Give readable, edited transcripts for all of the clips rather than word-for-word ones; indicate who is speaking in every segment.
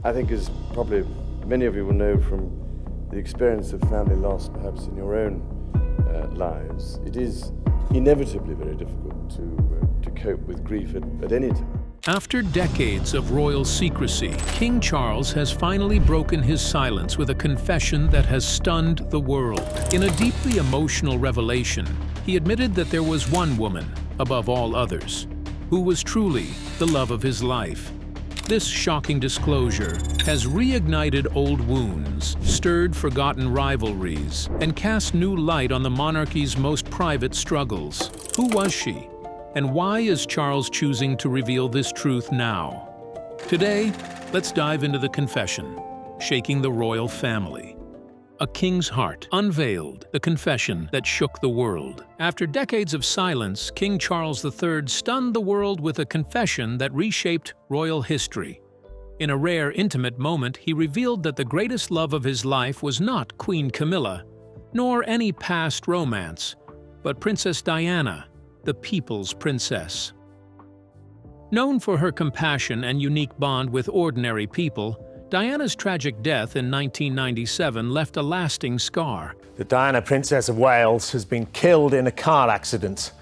Speaker 1: I think, as probably many of you will know from the experience of family loss, perhaps in your own lives, it is inevitably very difficult to cope with grief at any time.
Speaker 2: After decades of royal secrecy, King Charles has finally broken his silence with a confession that has stunned the world. In a deeply emotional revelation, he admitted that there was one woman, above all others, who was truly the love of his life. This shocking disclosure has reignited old wounds, stirred forgotten rivalries, and cast new light on the monarchy's most private struggles. Who was she? And why is Charles choosing to reveal this truth now? Today, let's dive into the confession, shaking the royal family. A King's Heart unveiled, the confession that shook the world. After decades of silence, King Charles III stunned the world with a confession that reshaped royal history. In a rare, intimate moment, he revealed that the greatest love of his life was not Queen Camilla, nor any past romance, but Princess Diana, the people's princess. Known for her compassion and unique bond with ordinary people, Diana's tragic death in 1997 left a lasting scar.
Speaker 3: The Diana, Princess of Wales, has been killed in a car accident,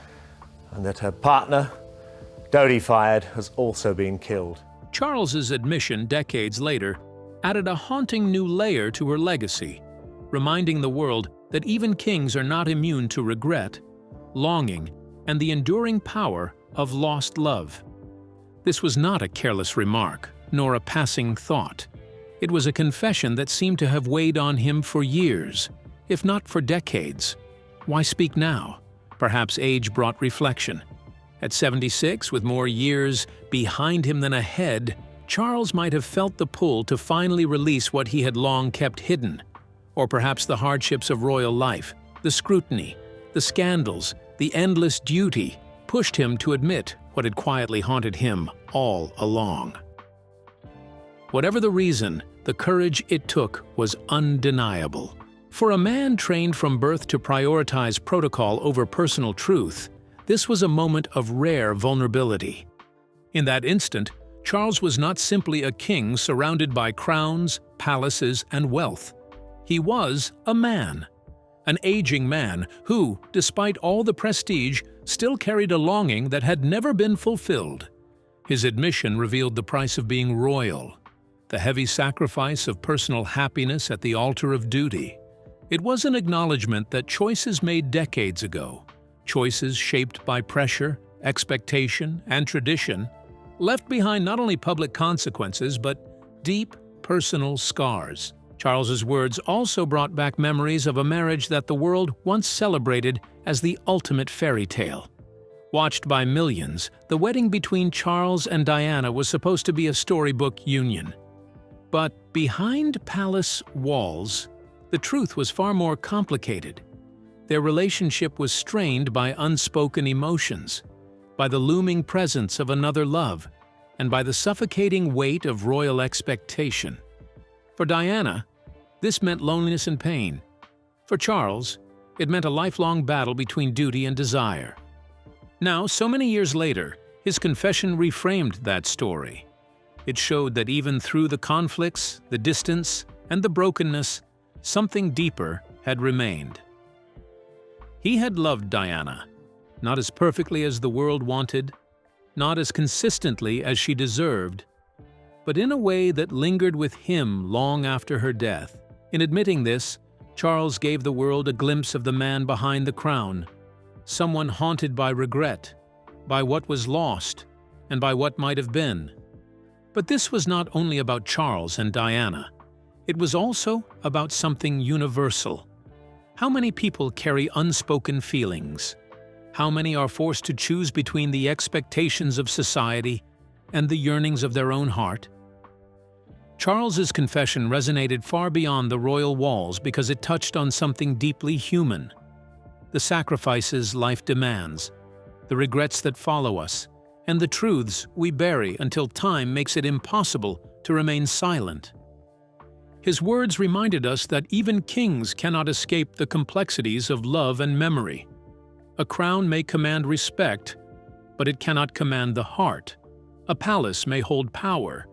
Speaker 3: and that her partner, Dodi Fayed, has also been killed.
Speaker 2: Charles's admission decades later added a haunting new layer to her legacy, reminding the world that even kings are not immune to regret, longing, and the enduring power of lost love. This was not a careless remark, nor a passing thought. It was a confession that seemed to have weighed on him for years, if not for decades. Why speak now? Perhaps age brought reflection. At 76, with more years behind him than ahead, Charles might have felt the pull to finally release what he had long kept hidden. Or perhaps the hardships of royal life, the scrutiny, the scandals, the endless duty, pushed him to admit what had quietly haunted him all along. Whatever the reason, the courage it took was undeniable. For a man trained from birth to prioritize protocol over personal truth, this was a moment of rare vulnerability. In that instant, Charles was not simply a king surrounded by crowns, palaces, and wealth. He was a man. An aging man who, despite all the prestige, still carried a longing that had never been fulfilled. His admission revealed the price of being royal, the heavy sacrifice of personal happiness at the altar of duty. It was an acknowledgement that choices made decades ago, choices shaped by pressure, expectation, and tradition, left behind not only public consequences but deep personal scars. Charles's words also brought back memories of a marriage that the world once celebrated as the ultimate fairy tale. Watched by millions, the wedding between Charles and Diana was supposed to be a storybook union. But behind palace walls, the truth was far more complicated. Their relationship was strained by unspoken emotions, by the looming presence of another love, and by the suffocating weight of royal expectation. For Diana, this meant loneliness and pain. For Charles, it meant a lifelong battle between duty and desire. Now, so many years later, his confession reframed that story. It showed that even through the conflicts, the distance, and the brokenness, something deeper had remained. He had loved Diana, not as perfectly as the world wanted, not as consistently as she deserved, but in a way that lingered with him long after her death. In admitting this, Charles gave the world a glimpse of the man behind the crown, someone haunted by regret, by what was lost, and by what might have been. But this was not only about Charles and Diana. It was also about something universal. How many people carry unspoken feelings? How many are forced to choose between the expectations of society and the yearnings of their own heart? Charles's confession resonated far beyond the royal walls because it touched on something deeply human. The sacrifices life demands, the regrets that follow us, and the truths we bury until time makes it impossible to remain silent. His words reminded us that even kings cannot escape the complexities of love and memory. A crown may command respect, but it cannot command the heart. A palace may hold power,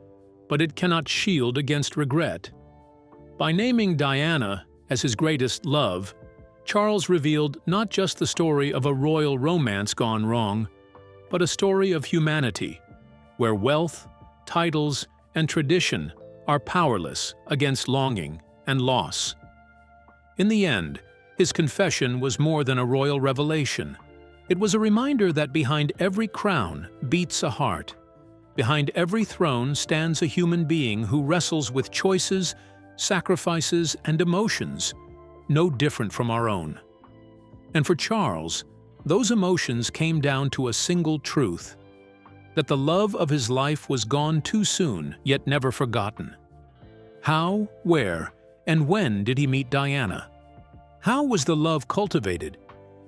Speaker 2: but it cannot shield against regret. By naming Diana as his greatest love, Charles revealed not just the story of a royal romance gone wrong, but a story of humanity, where wealth, titles, and tradition are powerless against longing and loss. In the end, his confession was more than a royal revelation. It was a reminder that behind every crown beats a heart. Behind every throne stands a human being who wrestles with choices, sacrifices, and emotions, no different from our own. And for Charles, those emotions came down to a single truth: that the love of his life was gone too soon, yet never forgotten. How, where, and when did he meet Diana? How was the love cultivated?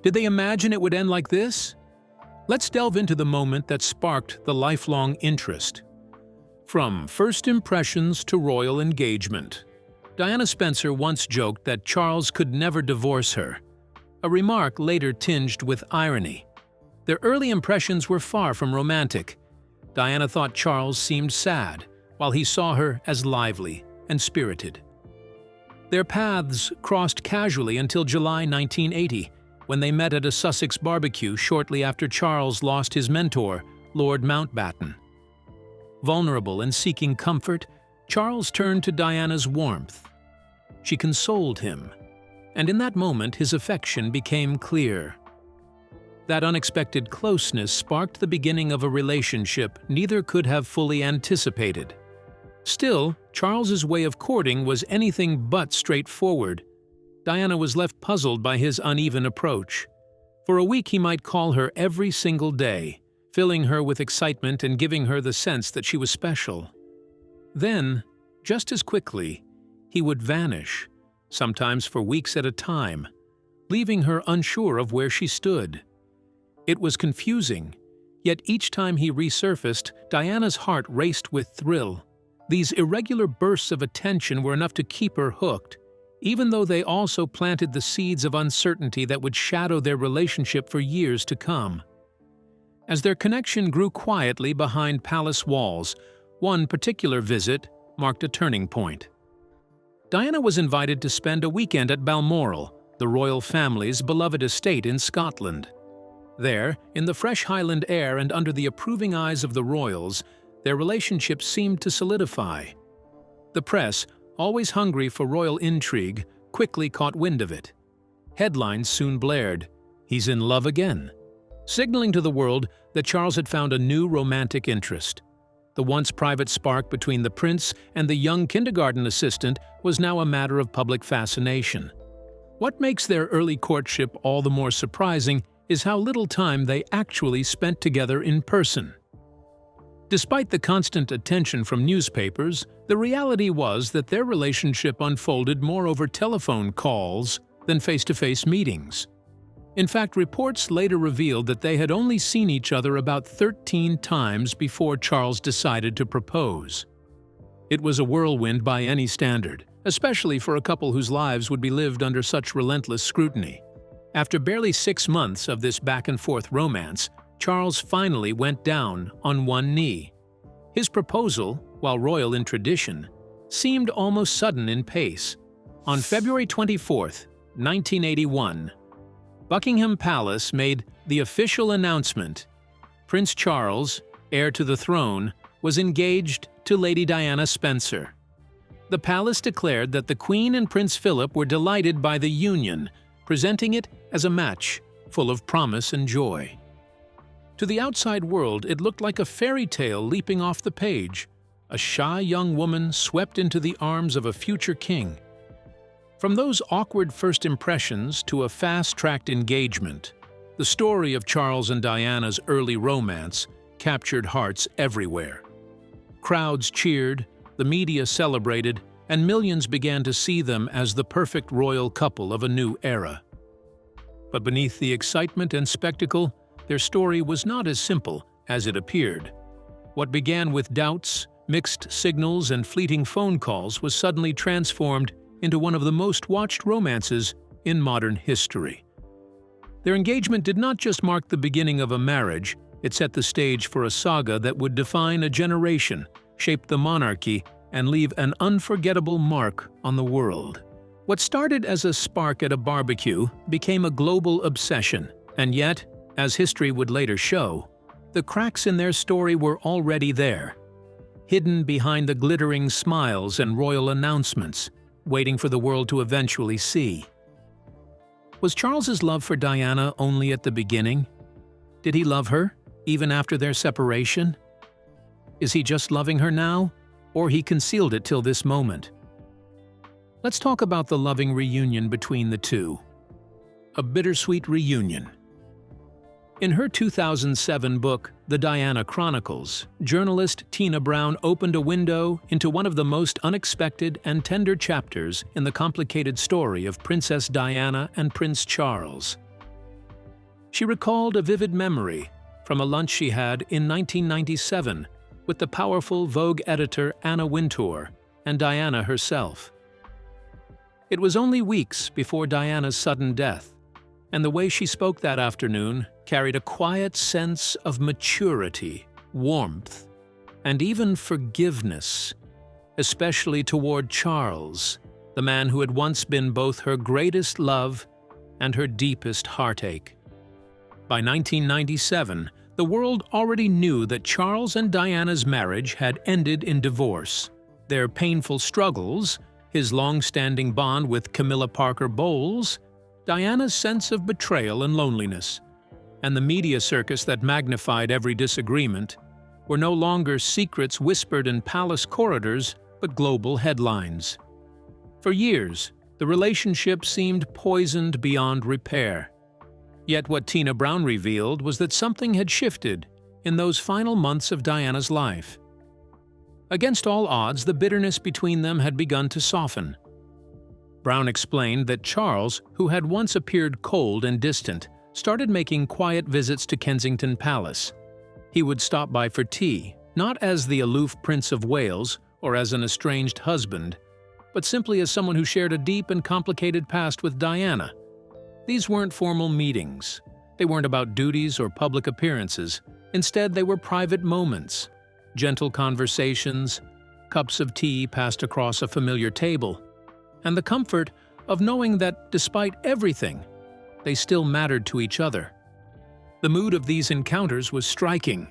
Speaker 2: Did they imagine it would end like this? Let's delve into the moment that sparked the lifelong interest. From first impressions to royal engagement. Diana Spencer once joked that Charles could never divorce her, a remark later tinged with irony. Their early impressions were far from romantic. Diana thought Charles seemed sad, while he saw her as lively and spirited. Their paths crossed casually until July 1980, when they met at a Sussex barbecue shortly after Charles lost his mentor, Lord Mountbatten. Vulnerable and seeking comfort, Charles turned to Diana's warmth. She consoled him, and in that moment his affection became clear. That unexpected closeness sparked the beginning of a relationship neither could have fully anticipated. Still, Charles's way of courting was anything but straightforward. Diana was left puzzled by his uneven approach. For a week he might call her every single day, filling her with excitement and giving her the sense that she was special. Then, just as quickly, he would vanish, sometimes for weeks at a time, leaving her unsure of where she stood. It was confusing, yet each time he resurfaced, Diana's heart raced with thrill. These irregular bursts of attention were enough to keep her hooked, even though they also planted the seeds of uncertainty that would shadow their relationship for years to come. As their connection grew quietly behind palace walls, one particular visit marked a turning point. Diana was invited to spend a weekend at Balmoral, the royal family's beloved estate in Scotland. There, in the fresh Highland air and under the approving eyes of the royals, their relationship seemed to solidify. The press, always hungry for royal intrigue, quickly caught wind of it. Headlines soon blared, "He's in love again," signaling to the world that Charles had found a new romantic interest. The once private spark between the prince and the young kindergarten assistant was now a matter of public fascination. What makes their early courtship all the more surprising is how little time they actually spent together in person. Despite the constant attention from newspapers, the reality was that their relationship unfolded more over telephone calls than face-to-face meetings. In fact, reports later revealed that they had only seen each other about 13 times before Charles decided to propose. It was a whirlwind by any standard, especially for a couple whose lives would be lived under such relentless scrutiny. After barely 6 months of this back-and-forth romance, Charles finally went down on one knee. His proposal, while royal in tradition, seemed almost sudden in pace. On February 24, 1981, Buckingham Palace made the official announcement: Prince Charles, heir to the throne, was engaged to Lady Diana Spencer. The palace declared that the Queen and Prince Philip were delighted by the union, presenting it as a match full of promise and joy. To the outside world, it looked like a fairy tale leaping off the page, a shy young woman swept into the arms of a future king. From those awkward first impressions to a fast-tracked engagement, the story of Charles and Diana's early romance captured hearts everywhere. Crowds cheered, the media celebrated, and millions began to see them as the perfect royal couple of a new era. But beneath the excitement and spectacle, their story was not as simple as it appeared. What began with doubts, mixed signals, and fleeting phone calls was suddenly transformed into one of the most watched romances in modern history. Their engagement did not just mark the beginning of a marriage, it set the stage for a saga that would define a generation, shape the monarchy, and leave an unforgettable mark on the world. What started as a spark at a barbecue became a global obsession, and yet, as history would later show, the cracks in their story were already there, hidden behind the glittering smiles and royal announcements, waiting for the world to eventually see. Was Charles's love for Diana only at the beginning? Did he love her, even after their separation? Is he just loving her now, or he concealed it till this moment? Let's talk about the loving reunion between the two. A bittersweet reunion. In her 2007 book, The Diana Chronicles, journalist Tina Brown opened a window into one of the most unexpected and tender chapters in the complicated story of Princess Diana and Prince Charles. She recalled a vivid memory from a lunch she had in 1997 with the powerful Vogue editor Anna Wintour and Diana herself. It was only weeks before Diana's sudden death, and the way she spoke that afternoon carried a quiet sense of maturity, warmth, and even forgiveness, especially toward Charles, the man who had once been both her greatest love and her deepest heartache. By 1997, the world already knew that Charles and Diana's marriage had ended in divorce. Their painful struggles, his long-standing bond with Camilla Parker Bowles, Diana's sense of betrayal and loneliness, and the media circus that magnified every disagreement were no longer secrets whispered in palace corridors, but global headlines. For years, the relationship seemed poisoned beyond repair. Yet what Tina Brown revealed was that something had shifted in those final months of Diana's life. Against all odds, the bitterness between them had begun to soften. Brown explained that Charles, who had once appeared cold and distant, started making quiet visits to Kensington Palace. He would stop by for tea, not as the aloof Prince of Wales or as an estranged husband, but simply as someone who shared a deep and complicated past with Diana. These weren't formal meetings. They weren't about duties or public appearances. Instead, they were private moments, gentle conversations, cups of tea passed across a familiar table, and the comfort of knowing that despite everything, they still mattered to each other. The mood of these encounters was striking.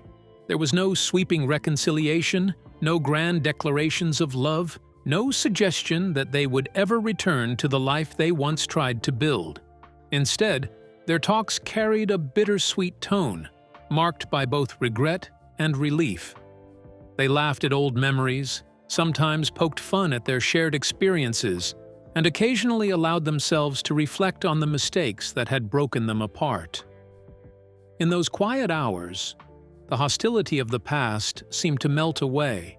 Speaker 2: There was no sweeping reconciliation, no grand declarations of love, no suggestion that they would ever return to the life they once tried to build. Instead, their talks carried a bittersweet tone, marked by both regret and relief. They laughed at old memories, sometimes poked fun at their shared experiences, and occasionally allowed themselves to reflect on the mistakes that had broken them apart. In those quiet hours, the hostility of the past seemed to melt away,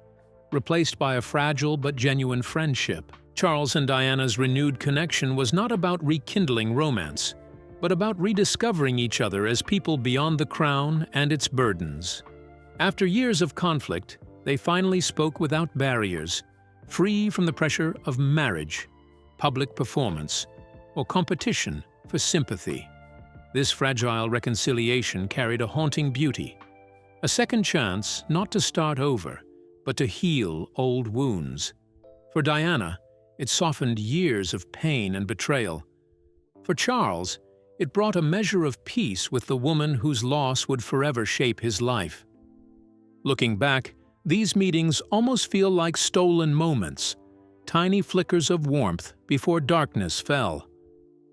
Speaker 2: replaced by a fragile but genuine friendship. Charles and Diana's renewed connection was not about rekindling romance, but about rediscovering each other as people beyond the crown and its burdens. After years of conflict, they finally spoke without barriers, free from the pressure of marriage, public performance, or competition for sympathy. This fragile reconciliation carried a haunting beauty, a second chance not to start over, but to heal old wounds. For Diana, it softened years of pain and betrayal. For Charles, it brought a measure of peace with the woman whose loss would forever shape his life. Looking back, these meetings almost feel like stolen moments, tiny flickers of warmth before darkness fell.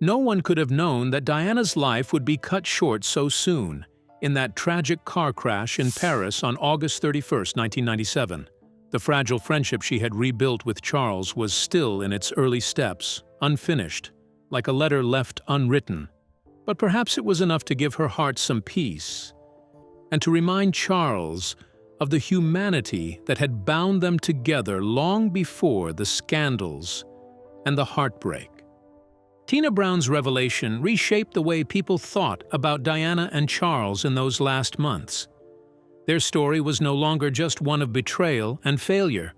Speaker 2: No one could have known that Diana's life would be cut short so soon, in that tragic car crash in Paris on August 31, 1997. The fragile friendship she had rebuilt with Charles was still in its early steps, unfinished, like a letter left unwritten. But perhaps it was enough to give her heart some peace, and to remind Charles of the humanity that had bound them together long before the scandals and the heartbreak. Tina Brown's revelation reshaped the way people thought about Diana and Charles in those last months. Their story was no longer just one of betrayal and failure,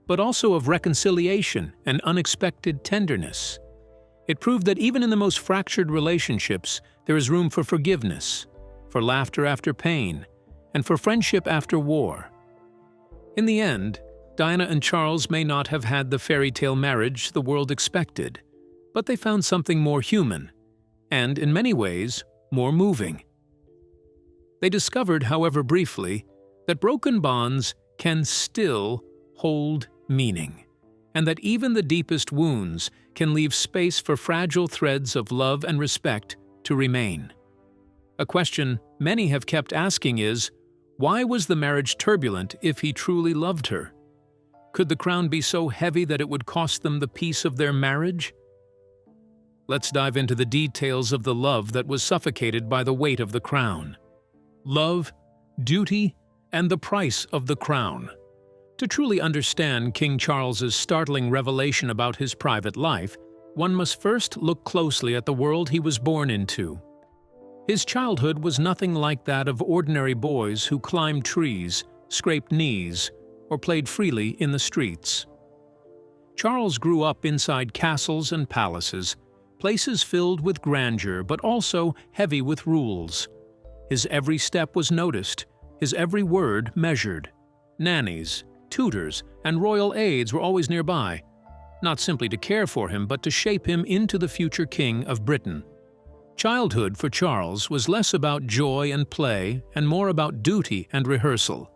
Speaker 2: but also of reconciliation and unexpected tenderness. It proved that even in the most fractured relationships, there is room for forgiveness, for laughter after pain, and for friendship after war. In the end, Diana and Charles may not have had the fairy tale marriage the world expected, but they found something more human, and in many ways, more moving. They discovered, however briefly, that broken bonds can still hold meaning, and that even the deepest wounds can leave space for fragile threads of love and respect to remain. A question many have kept asking is, why was the marriage turbulent if he truly loved her? Could the crown be so heavy that it would cost them the peace of their marriage? Let's dive into the details of the love that was suffocated by the weight of the crown. Love, duty, and the price of the crown. To truly understand King Charles's startling revelation about his private life, one must first look closely at the world he was born into. His childhood was nothing like that of ordinary boys who climbed trees, scraped knees, or played freely in the streets. Charles grew up inside castles and palaces, places filled with grandeur but also heavy with rules. His every step was noticed, his every word measured. Nannies, tutors, and royal aides were always nearby, not simply to care for him but to shape him into the future king of Britain. Childhood for Charles was less about joy and play and more about duty and rehearsal.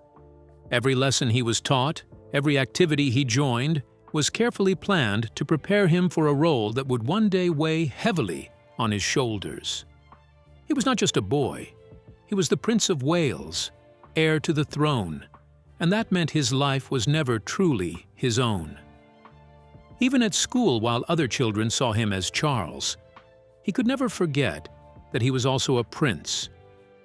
Speaker 2: Every lesson he was taught, every activity he joined, was carefully planned to prepare him for a role that would one day weigh heavily on his shoulders. He was not just a boy. He was the Prince of Wales, heir to the throne, and that meant his life was never truly his own. Even at school, while other children saw him as Charles, he could never forget that he was also a prince,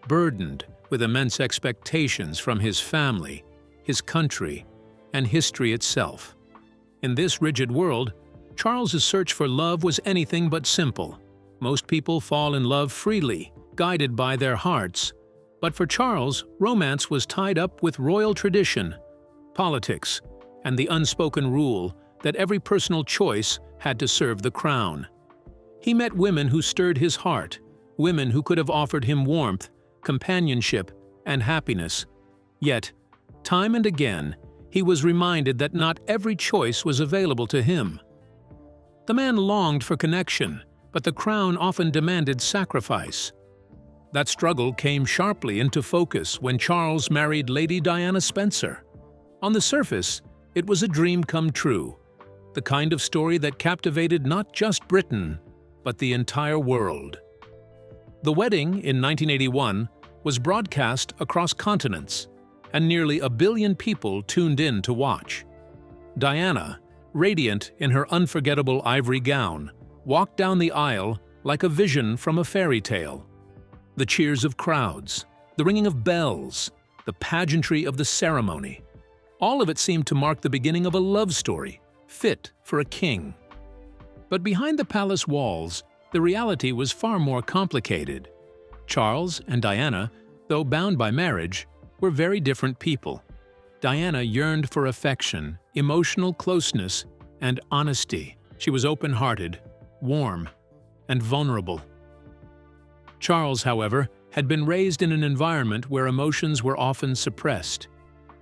Speaker 2: burdened with immense expectations from his family, his country, and history itself. In this rigid world, Charles's search for love was anything but simple. Most people fall in love freely, guided by their hearts. But for Charles, romance was tied up with royal tradition, politics, and the unspoken rule that every personal choice had to serve the crown. He met women who stirred his heart, women who could have offered him warmth, companionship, and happiness. Yet, time and again, he was reminded that not every choice was available to him. The man longed for connection, but the crown often demanded sacrifice. That struggle came sharply into focus when Charles married Lady Diana Spencer. On the surface, it was a dream come true, the kind of story that captivated not just Britain, but the entire world. The wedding in 1981 was broadcast across continents, and nearly 1 billion people tuned in to watch. Diana, radiant in her unforgettable ivory gown, walked down the aisle like a vision from a fairy tale. The cheers of crowds, the ringing of bells, the pageantry of the ceremony, all of it seemed to mark the beginning of a love story, fit for a king. But behind the palace walls, the reality was far more complicated. Charles and Diana, though bound by marriage, were very different people. Diana yearned for affection, emotional closeness, and honesty. She was open-hearted, warm, and vulnerable. Charles, however, had been raised in an environment where emotions were often suppressed.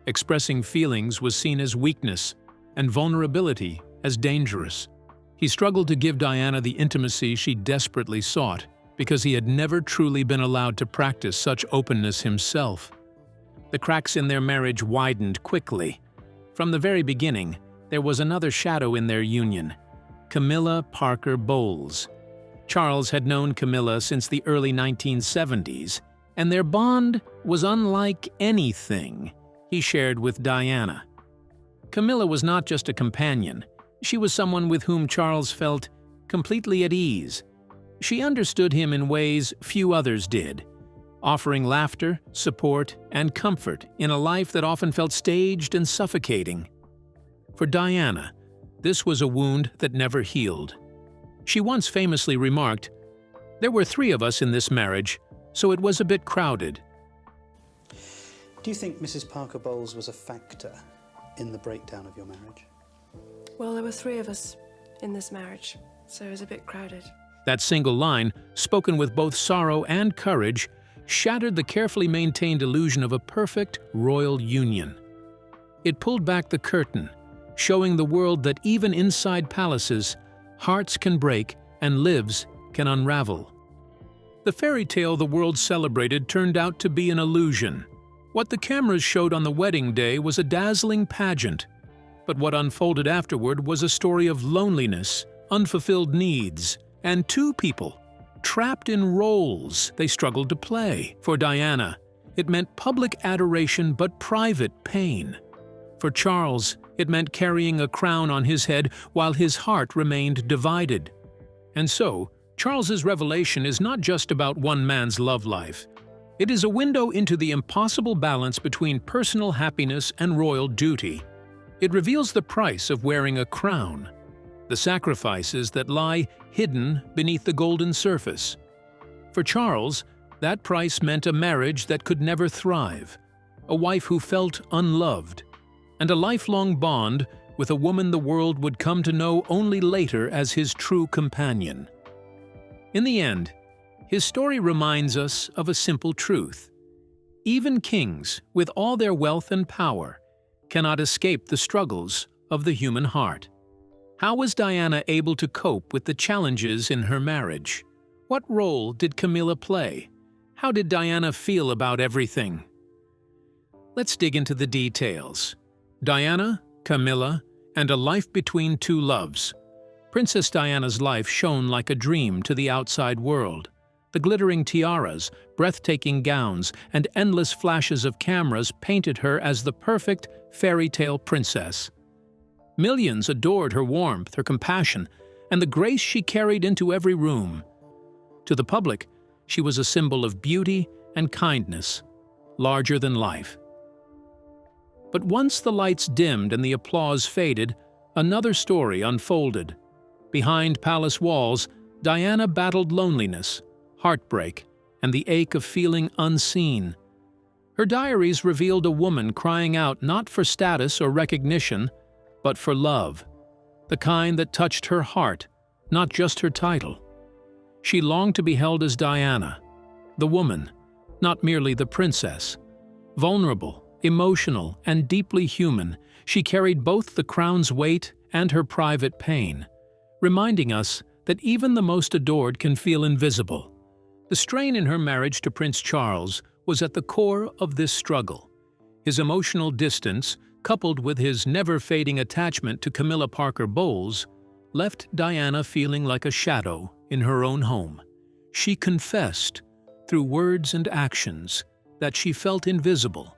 Speaker 2: Expressing feelings was seen as weakness, and vulnerability as dangerous. He struggled to give Diana the intimacy she desperately sought because he had never truly been allowed to practice such openness himself. The cracks in their marriage widened quickly. From the very beginning, there was another shadow in their union: Camilla Parker Bowles. Charles had known Camilla since the early 1970s, and their bond was unlike anything he shared with Diana. Camilla was not just a companion. She was someone with whom Charles felt completely at ease. She understood him in ways few others did, offering laughter, support, and comfort in a life that often felt staged and suffocating. For Diana, this was a wound that never healed. She once famously remarked, "There were 3 of us in this marriage, so it was a bit crowded."
Speaker 4: Do you think Mrs. Parker Bowles was a factor in the breakdown of your marriage?
Speaker 5: Well, there were 3 of us in this marriage, so it was a bit crowded.
Speaker 2: That single line, spoken with both sorrow and courage, shattered the carefully maintained illusion of a perfect royal union. It pulled back the curtain, showing the world that even inside palaces, hearts can break and lives can unravel. The fairy tale the world celebrated turned out to be an illusion. What the cameras showed on the wedding day was a dazzling pageant, but what unfolded afterward was a story of loneliness, unfulfilled needs, and two people trapped in roles they struggled to play. For Diana, it meant public adoration but private pain. For Charles, it meant carrying a crown on his head while his heart remained divided. And so, Charles's revelation is not just about one man's love life. It is a window into the impossible balance between personal happiness and royal duty. It reveals the price of wearing a crown, the sacrifices that lie hidden beneath the golden surface. For Charles, that price meant a marriage that could never thrive, a wife who felt unloved, and a lifelong bond with a woman the world would come to know only later as his true companion. In the end, his story reminds us of a simple truth. Even kings, with all their wealth and power, cannot escape the struggles of the human heart. How was Diana able to cope with the challenges in her marriage? What role did Camilla play? How did Diana feel about everything? Let's dig into the details. Diana, Camilla, and a life between two loves. Princess Diana's life shone like a dream to the outside world. The glittering tiaras, breathtaking gowns, and endless flashes of cameras painted her as the perfect fairy tale princess. Millions adored her warmth, her compassion, and the grace she carried into every room. To the public, she was a symbol of beauty and kindness, larger than life. But once the lights dimmed and the applause faded, another story unfolded. Behind palace walls, Diana battled loneliness, heartbreak, and the ache of feeling unseen. Her diaries revealed a woman crying out not for status or recognition, but for love, the kind that touched her heart, not just her title. She longed to be held as Diana, the woman, not merely the princess. Vulnerable, emotional, and deeply human, she carried both the crown's weight and her private pain, reminding us that even the most adored can feel invisible. The strain in her marriage to Prince Charles was at the core of this struggle. His emotional distance, coupled with his never-fading attachment to Camilla Parker Bowles, left Diana feeling like a shadow in her own home. She confessed, through words and actions, that she felt invisible,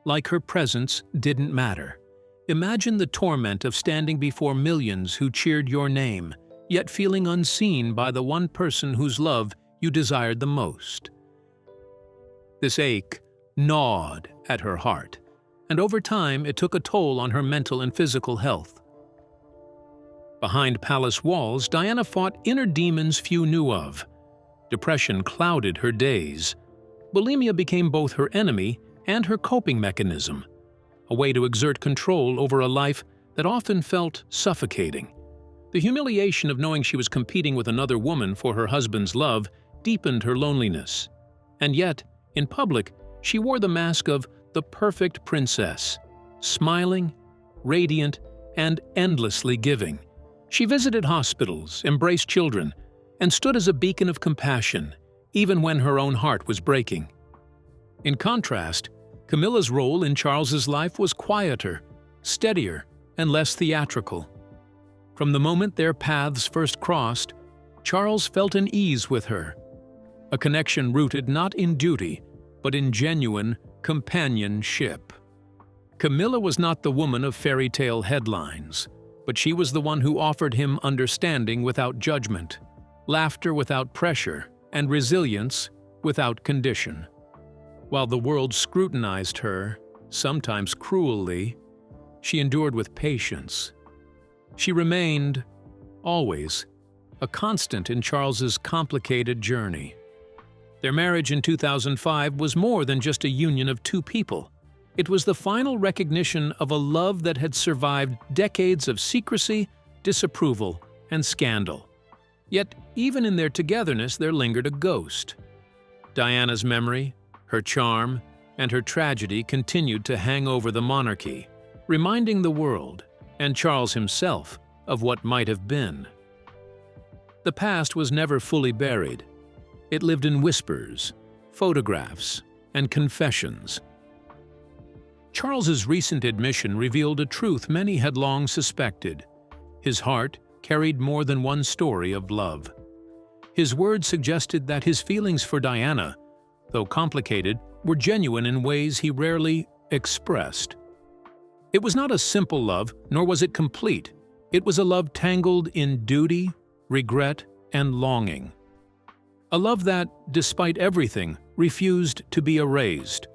Speaker 2: like her presence didn't matter. Imagine the torment of standing before millions who cheered your name, yet feeling unseen by the one person whose love you desired the most. This ache gnawed at her heart, and over time it took a toll on her mental and physical health. Behind palace walls, Diana fought inner demons few knew of. Depression clouded her days. Bulimia became both her enemy and her coping mechanism, a way to exert control over a life that often felt suffocating. The humiliation of knowing she was competing with another woman for her husband's love deepened her loneliness. And yet, in public, she wore the mask of the perfect princess, smiling, radiant, and endlessly giving. She visited hospitals, embraced children, and stood as a beacon of compassion, even when her own heart was breaking. In contrast, Camilla's role in Charles's life was quieter, steadier, and less theatrical. From the moment their paths first crossed, Charles felt an ease with her, a connection rooted not in duty, but in genuine companionship. Camilla was not the woman of fairy tale headlines, but she was the one who offered him understanding without judgment, laughter without pressure, and resilience without condition. While the world scrutinized her, sometimes cruelly, she endured with patience. She remained, always, a constant in Charles's complicated journey. Their marriage in 2005 was more than just a union of two people. It was the final recognition of a love that had survived decades of secrecy, disapproval, and scandal. Yet, even in their togetherness, there lingered a ghost. Diana's memory, her charm, and her tragedy continued to hang over the monarchy, reminding the world, and Charles himself, of what might have been. The past was never fully buried. It lived in whispers, photographs, and confessions. Charles's recent admission revealed a truth many had long suspected. His heart carried more than one story of love. His words suggested that his feelings for Diana, though complicated, were genuine in ways he rarely expressed. It was not a simple love, nor was it complete. It was a love tangled in duty, regret, and longing. A love that, despite everything, refused to be erased.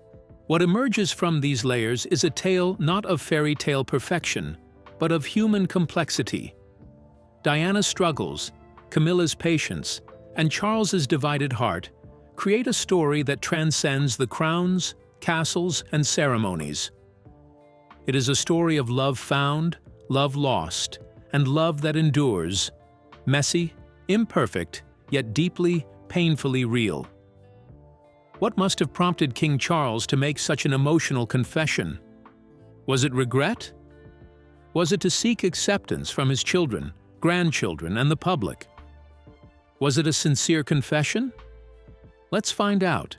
Speaker 2: What emerges from these layers is a tale not of fairy tale perfection, but of human complexity. Diana's struggles, Camilla's patience, and Charles's divided heart create a story that transcends the crowns, castles, and ceremonies. It is a story of love found, love lost, and love that endures, messy, imperfect, yet deeply, painfully real. What must have prompted King Charles to make such an emotional confession? Was it regret? Was it to seek acceptance from his children, grandchildren, and the public? Was it a sincere confession? Let's find out.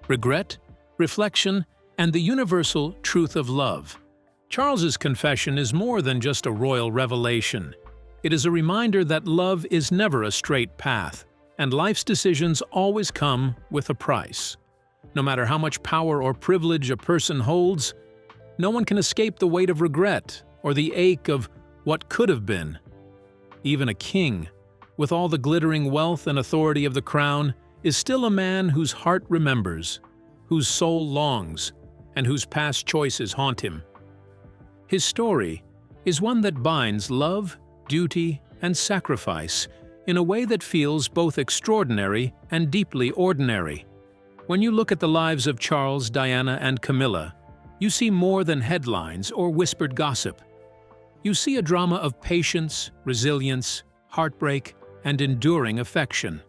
Speaker 2: Regret, reflection, and the universal truth of love. Charles's confession is more than just a royal revelation. It is a reminder that love is never a straight path, and life's decisions always come with a price. No matter how much power or privilege a person holds, no one can escape the weight of regret or the ache of what could have been. Even a king, with all the glittering wealth and authority of the crown, is still a man whose heart remembers, whose soul longs, and whose past choices haunt him. His story is one that binds love, duty, and sacrifice in a way that feels both extraordinary and deeply ordinary. When you look at the lives of Charles, Diana, and Camilla, you see more than headlines or whispered gossip. You see a drama of patience, resilience, heartbreak, and enduring affection.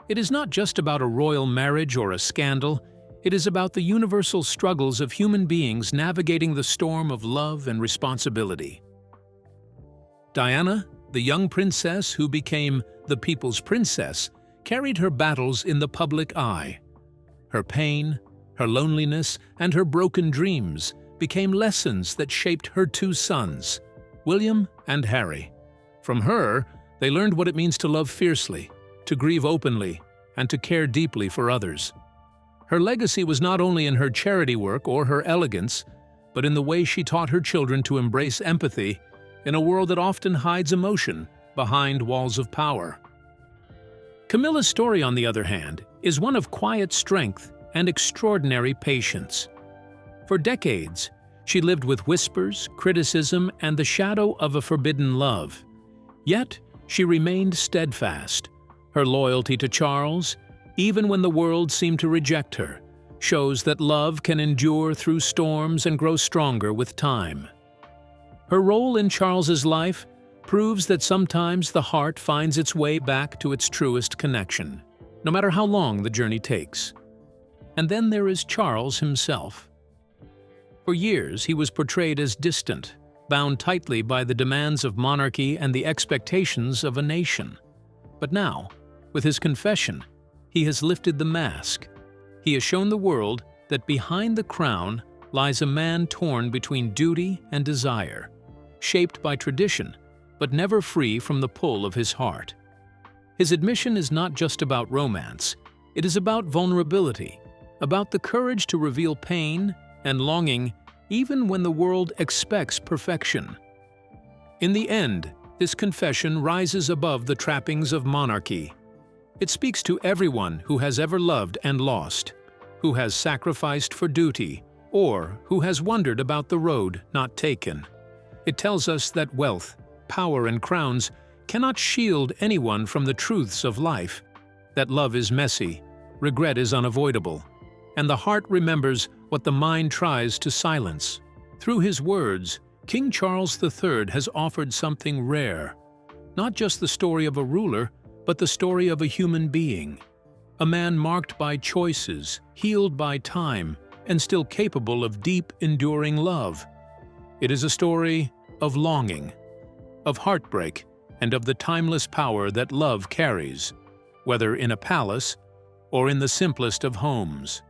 Speaker 2: It is not just about a royal marriage or a scandal. It is about the universal struggles of human beings navigating the storm of love and responsibility. Diana, the young princess who became the people's princess, carried her battles in the public eye. Her pain, her loneliness, and her broken dreams became lessons that shaped her two sons, William and Harry. From her, they learned what it means to love fiercely, to grieve openly, and to care deeply for others. Her legacy was not only in her charity work or her elegance, but in the way she taught her children to embrace empathy in a world that often hides emotion behind walls of power. Camilla's story, on the other hand, is one of quiet strength and extraordinary patience. For decades, she lived with whispers, criticism, and the shadow of a forbidden love. Yet, she remained steadfast. Her loyalty to Charles, even when the world seemed to reject her, shows that love can endure through storms and grow stronger with time. Her role in Charles's life proves that sometimes the heart finds its way back to its truest connection, no matter how long the journey takes. And then there is Charles himself. For years, he was portrayed as distant, bound tightly by the demands of monarchy and the expectations of a nation. But now, with his confession, he has lifted the mask. He has shown the world that behind the crown lies a man torn between duty and desire, shaped by tradition, but never free from the pull of his heart. His admission is not just about romance. It is about vulnerability, about the courage to reveal pain and longing even when the world expects perfection. In the end, this confession rises above the trappings of monarchy. It speaks to everyone who has ever loved and lost, who has sacrificed for duty, or who has wondered about the road not taken. It tells us that wealth, power, and crowns cannot shield anyone from the truths of life, that love is messy, regret is unavoidable, and the heart remembers what the mind tries to silence. Through his words, King Charles III has offered something rare, not just the story of a ruler, but the story of a human being, a man marked by choices, healed by time, and still capable of deep, enduring love. It is a story of longing, of heartbreak, and of the timeless power that love carries, whether in a palace or in the simplest of homes.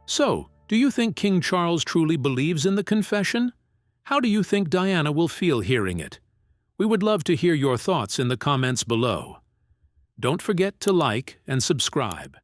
Speaker 2: So, do you think King Charles truly believes in the confession? How do you think Diana will feel hearing it? We would love to hear your thoughts in the comments below. Don't forget to like and subscribe.